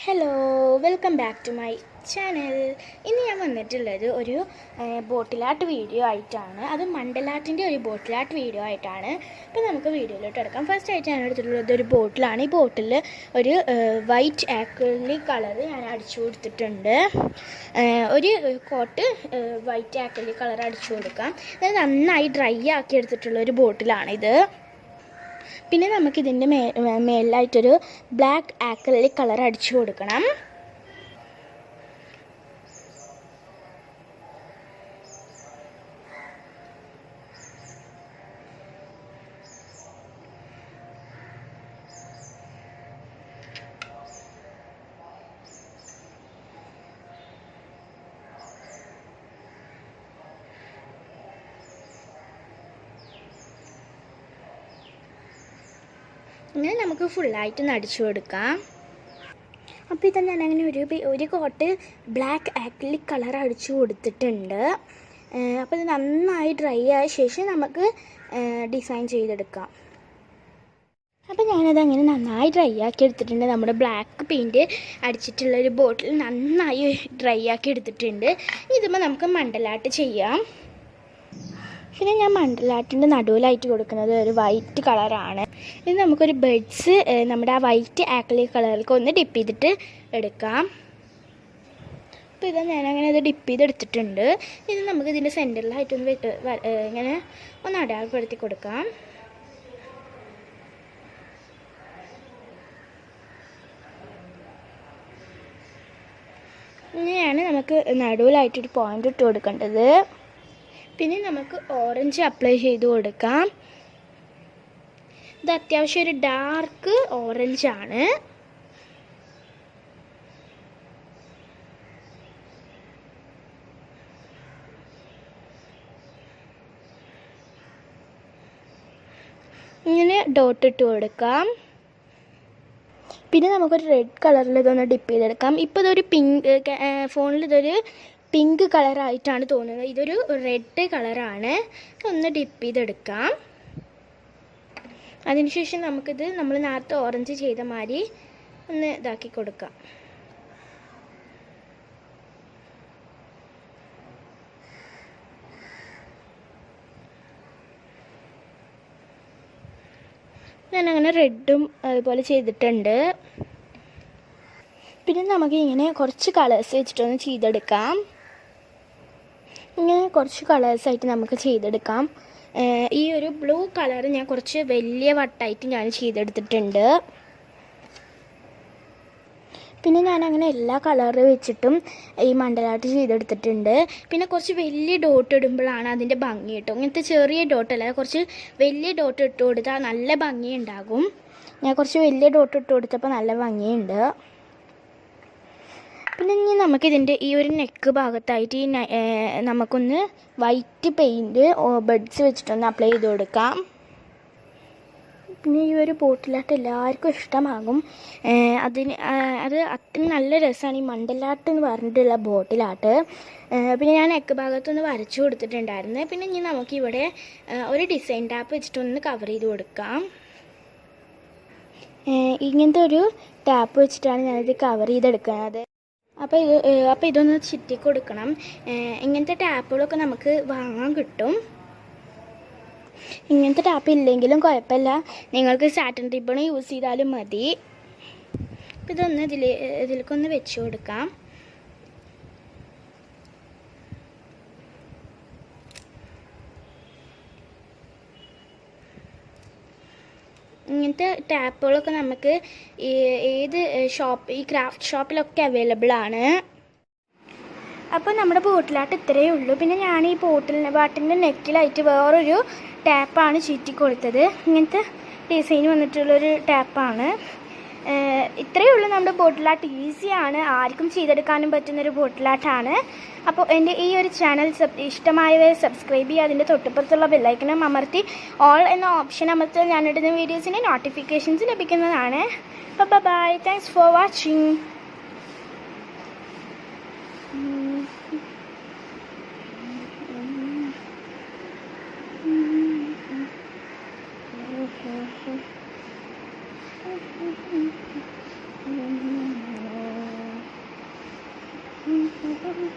Hello, welcome back to my channel. ഇന്ന് ഞാൻ വന്നിട്ടുള്ളത് ഒരു ബോട്ടിൽ ആർട്ട് വീഡിയോ ആയിട്ടാണ്. അത് മണ്ടലാർട്ടിൻ്റെ ഒരു ബോട്ടിൽ ആർട്ട് വീഡിയോ ആയിട്ടാണ്. അപ്പോൾ നമുക്ക് വീഡിയോയിലോട്ട് എടുക്കാം. ഫസ്റ്റ് ആയിട്ട് ഞാൻ എടുത്തിട്ടുള്ളത് ഒരു ബോട്ടിലാണ്. ഈ ബോട്ടിൽ ഒരു വൈറ്റ് ആക്രിലിക് കളർ ഞാൻ അടിച്ചു കൊടുത്തിട്ടുണ്ട്. ഒരു കോട്ട് വൈറ്റ് ആക്രിലിക് കളർ അടിച്ചു കൊടുക്കാം. അത് നന്നായി ഡ്രൈ ആക്കി എടുത്തിട്ടുള്ള ഒരു ബോട്ടിലാണിത്. പിന്നെ നമുക്കിതിൻ്റെ മേലായിട്ടൊരു ബ്ലാക്ക് ആക്രിലിക് കളർ അടിച്ചു കൊടുക്കണം. ഇങ്ങനെ നമുക്ക് ഫുള്ളായിട്ട് അടിച്ചു കൊടുക്കാം. അപ്പോൾ ഇതാ ഞാൻ അങ്ങനെ ഒരു കോട്ട് ബ്ലാക്ക് ആക്രിലിക് കളർ അടിച്ചു കൊടുത്തിട്ടുണ്ട്. അപ്പോൾ ഇത് നന്നായി ഡ്രൈ ആയ ശേഷം നമുക്ക് ഡിസൈൻ ചെയ്തെടുക്കാം. അപ്പോൾ ഞാനത് അങ്ങനെ നന്നായി ഡ്രൈ ആക്കി എടുത്തിട്ടുണ്ട്. നമ്മുടെ ബ്ലാക്ക് പെയിൻറ്റ് അടിച്ചിട്ടുള്ളൊരു ബോട്ടിൽ നന്നായി ഡ്രൈ ആക്കി എടുത്തിട്ടുണ്ട്. ഇതിപ്പോൾ നമുക്ക് മണ്ടലാട്ട് ചെയ്യാം. പിന്നെ ഞാൻ മണ്ടലാട്ടിൻ്റെ നടുവിലായിട്ട് കൊടുക്കുന്നത് ഒരു വൈറ്റ് കളറാണ്. ഇത് നമുക്കൊരു ബഡ്സ് നമ്മുടെ ആ വൈറ്റ് ആക്രിലിക് കളറിലേക്ക് ഒന്ന് ഡിപ്പ് ചെയ്തിട്ട് എടുക്കാം. അപ്പോൾ ഇതാ ഞാനങ്ങനെ അത് ഡിപ്പ് ചെയ്തെടുത്തിട്ടുണ്ട്. ഇത് നമുക്ക് ഇതിൻ്റെ സെൻറ്ററിലായിട്ടൊന്ന് ഇങ്ങനെ ഒന്ന് അടയാളപ്പെടുത്തി കൊടുക്കാം. ഇങ്ങനെയാണ് നമുക്ക് നടുവിലായിട്ടൊരു പോയിൻ്റ് ഇട്ട് കൊടുക്കേണ്ടത്. പിന്നെ നമുക്ക് ഓറഞ്ച് അപ്ലൈ ചെയ്ത് കൊടുക്കാം. ഇത് അത്യാവശ്യം ഒരു ഡാർക്ക് ഓറഞ്ചാണ്. ഇങ്ങനെ ഡോട്ട് ഇട്ട് കൊടുക്കാം. പിന്നെ നമുക്കൊരു റെഡ് കളറിൽ ഇതൊന്ന് ഡിപ്പ് ചെയ്തെടുക്കാം. ഇപ്പോൾ ഇതൊരു ഫോണിൽ ഇതൊരു പിങ്ക് കളറായിട്ടാണ് തോന്നുന്നത്. ഇതൊരു റെഡ് കളറാണ്. ഒന്ന് ഡിപ്പ് ചെയ്തെടുക്കാം. അതിനുശേഷം നമുക്കിത് നമ്മൾ നേരത്തെ ഓറഞ്ച് ചെയ്ത മാതിരി ഒന്ന് ഇതാക്കി കൊടുക്കാം. ഞാനങ്ങനെ റെഡും അതുപോലെ ചെയ്തിട്ടുണ്ട്. പിന്നെ നമുക്ക് ഇങ്ങനെ കുറച്ച് കളേഴ്സ് വെച്ചിട്ടൊന്ന് ചെയ്തെടുക്കാം. ഇങ്ങനെ കുറച്ച് കളേഴ്സായിട്ട് നമുക്ക് ചെയ്തെടുക്കാം. ഈ ഒരു ബ്ലൂ കളർ ഞാൻ കുറച്ച് വലിയ വട്ടായിട്ട് ഞാൻ ചെയ്തെടുത്തിട്ടുണ്ട്. പിന്നെ ഞാനങ്ങനെ എല്ലാ കളറ് വെച്ചിട്ടും ഈ മണ്ടലാട്ട് ചെയ്തെടുത്തിട്ടുണ്ട്. പിന്നെ കുറച്ച് വലിയ ഡോട്ട് ഇടുമ്പോഴാണ് അതിൻ്റെ ഭംഗി കിട്ടും. ഇങ്ങനത്തെ ചെറിയ ഡോട്ടല്ല, കുറച്ച് വലിയ ഡോട്ട് ഇട്ട് കൊടുത്താൽ നല്ല ഭംഗി ഉണ്ടാകും. ഞാൻ കുറച്ച് വലിയ ഡോട്ട് ഇട്ട് കൊടുത്തപ്പോൾ നല്ല ഭംഗിയുണ്ട്. പിന്നെ ഇനി നമുക്കിതിൻ്റെ ഈ ഒരു നെക്ക് ഭാഗത്തായിട്ട് നമുക്കൊന്ന് വൈറ്റ് പെയിൻറ്റ് ബഡ്സ് വെച്ചിട്ടൊന്ന് അപ്ലൈ ചെയ്ത് കൊടുക്കാം. പിന്നെ ഈ ഒരു ബോട്ടിലാട്ട് എല്ലാവർക്കും ഇഷ്ടമാകും. അത് അത്രയും നല്ല രസമാണ് ഈ മണ്ടലാട്ട് എന്ന് പറഞ്ഞിട്ടുള്ള ബോട്ടിലാട്ട്. പിന്നെ ഞാൻ നെക്ക് ഭാഗത്തൊന്ന് വരച്ചു കൊടുത്തിട്ടുണ്ടായിരുന്നു. പിന്നെ ഇനി നമുക്കിവിടെ ഒരു ഡിസൈൻ ടാപ്പ് വെച്ചിട്ടൊന്ന് കവർ ചെയ്ത് കൊടുക്കാം. ഇങ്ങനത്തെ ഒരു ടാപ്പ് വെച്ചിട്ടാണ് ഞാനിത് കവർ ചെയ്തെടുക്കുന്നത്. അപ്പോൾ ഇതൊന്ന് ചുറ്റി കൊടുക്കണം. ഇങ്ങനത്തെ ടാപ്പുകളൊക്കെ നമുക്ക് വാങ്ങാൻ കിട്ടും. ഇങ്ങനത്തെ ടാപ്പ് ഇല്ലെങ്കിലും കുഴപ്പമില്ല, നിങ്ങൾക്ക് സാറ്റിൻ റിബൺ യൂസ് ചെയ്താലും മതി. അപ്പോൾ ഇതൊന്ന് ഇതിലേക്കൊന്ന് വെച്ച് കൊടുക്കാം. ഇങ്ങനത്തെ ടാപ്പുകളൊക്കെ നമുക്ക് ഏത് ഈ ക്രാഫ്റ്റ് ഷോപ്പിലൊക്കെ അവൈലബിൾ ആണ്. അപ്പോൾ നമ്മുടെ ബോട്ടിലാട്ട് ഇത്രയേ ഉള്ളൂ. പിന്നെ ഞാൻ ഈ ബാട്ടിൻ്റെ നെക്കിലായിട്ട് വേറൊരു ടാപ്പാണ് ചുറ്റി കൊടുത്തത്. ഇങ്ങനത്തെ ഡിസൈൻ വന്നിട്ടുള്ളൊരു ടാപ്പാണ്. ഇത്രയേ ഉള്ളൂ നമ്മുടെ ബോട്ടിലാട്ട്. ഈസിയാണ്, ആർക്കും ചെയ്തെടുക്കാനും പറ്റുന്നൊരു ബോട്ടിലാട്ടാണ്. അപ്പോൾ എൻ്റെ ഈ ഒരു ചാനൽ ഇഷ്ടമായവരെ സബ്സ്ക്രൈബ് ചെയ്യുക. അതിൻ്റെ തൊട്ടിപ്പുറത്തുള്ള ബെല്ലൈക്കനും അമർത്തി ഓൾ എന്ന ഓപ്ഷൻ അമർത്തിയാൽ ഞാനിടുന്ന വീഡിയോസിൻ്റെ നോട്ടിഫിക്കേഷൻസ് ലഭിക്കുന്നതാണ്. അപ്പോൾ by, thanks for watching. Mm-hmm.